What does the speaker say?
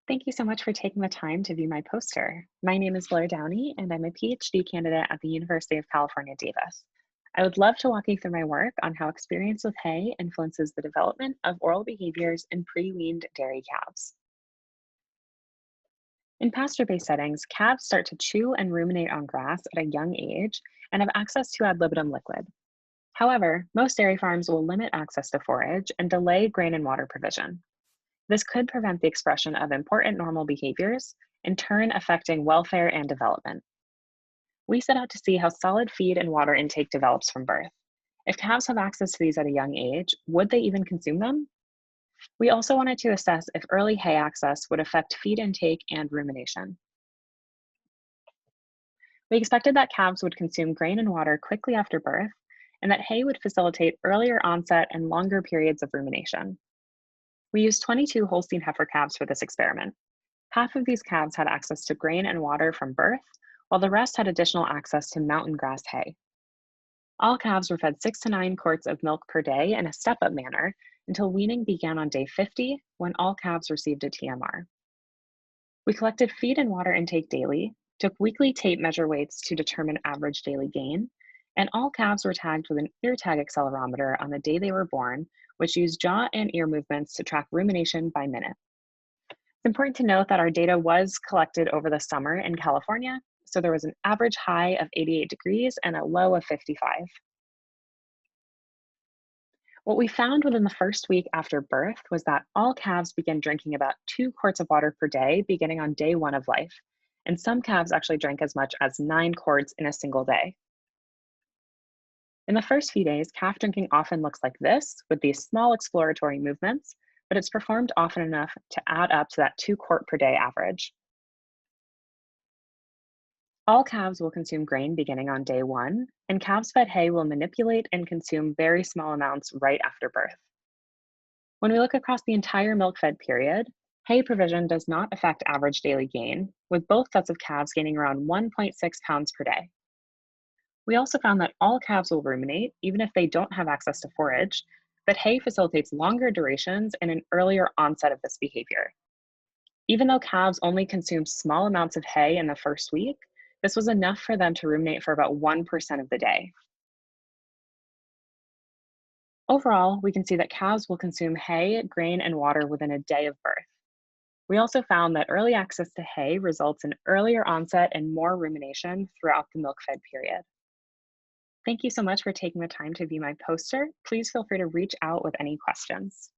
Thank you so much for taking the time to view my poster. My name is Blair Downey, and I'm a PhD candidate at the University of California, Davis. I would love to walk you through my work on how experience with hay influences the development of oral behaviors in pre-weaned dairy calves. In pasture-based settings, calves start to chew and ruminate on grass at a young age and have access to ad libitum liquid. However, most dairy farms will limit access to forage and delay grain and water provision. This could prevent the expression of important normal behaviors, in turn affecting welfare and development. We set out to see how solid feed and water intake develops from birth. If calves have access to these at a young age, would they even consume them? We also wanted to assess if early hay access would affect feed intake and rumination. We expected that calves would consume grain and water quickly after birth, and that hay would facilitate earlier onset and longer periods of rumination. We used 22 Holstein heifer calves for this experiment. Half of these calves had access to grain and water from birth, while the rest had additional access to mountain grass hay. All calves were fed 6 to 9 quarts of milk per day in a step up manner until weaning began on day 50, when all calves received a TMR. We collected feed and water intake daily, took weekly tape measure weights to determine average daily gain, and all calves were tagged with an ear tag accelerometer on the day they were born, which used jaw and ear movements to track rumination by minute. It's important to note that our data was collected over the summer in California, so there was an average high of 88 degrees and a low of 55. What we found within the first week after birth was that all calves began drinking about 2 quarts of water per day beginning on day 1 of life, and some calves actually drank as much as 9 quarts in a single day. In the first few days, calf drinking often looks like this, with these small exploratory movements, but it's performed often enough to add up to that 2 quart per day average. All calves will consume grain beginning on day 1, and calves fed hay will manipulate and consume very small amounts right after birth. When we look across the entire milk fed period, hay provision does not affect average daily gain, with both sets of calves gaining around 1.6 pounds per day. We also found that all calves will ruminate, even if they don't have access to forage, but hay facilitates longer durations and an earlier onset of this behavior. Even though calves only consumed small amounts of hay in the first week, this was enough for them to ruminate for about 1% of the day. Overall, we can see that calves will consume hay, grain, and water within a day of birth. We also found that early access to hay results in earlier onset and more rumination throughout the milk fed period. Thank you so much for taking the time to view my poster. Please feel free to reach out with any questions.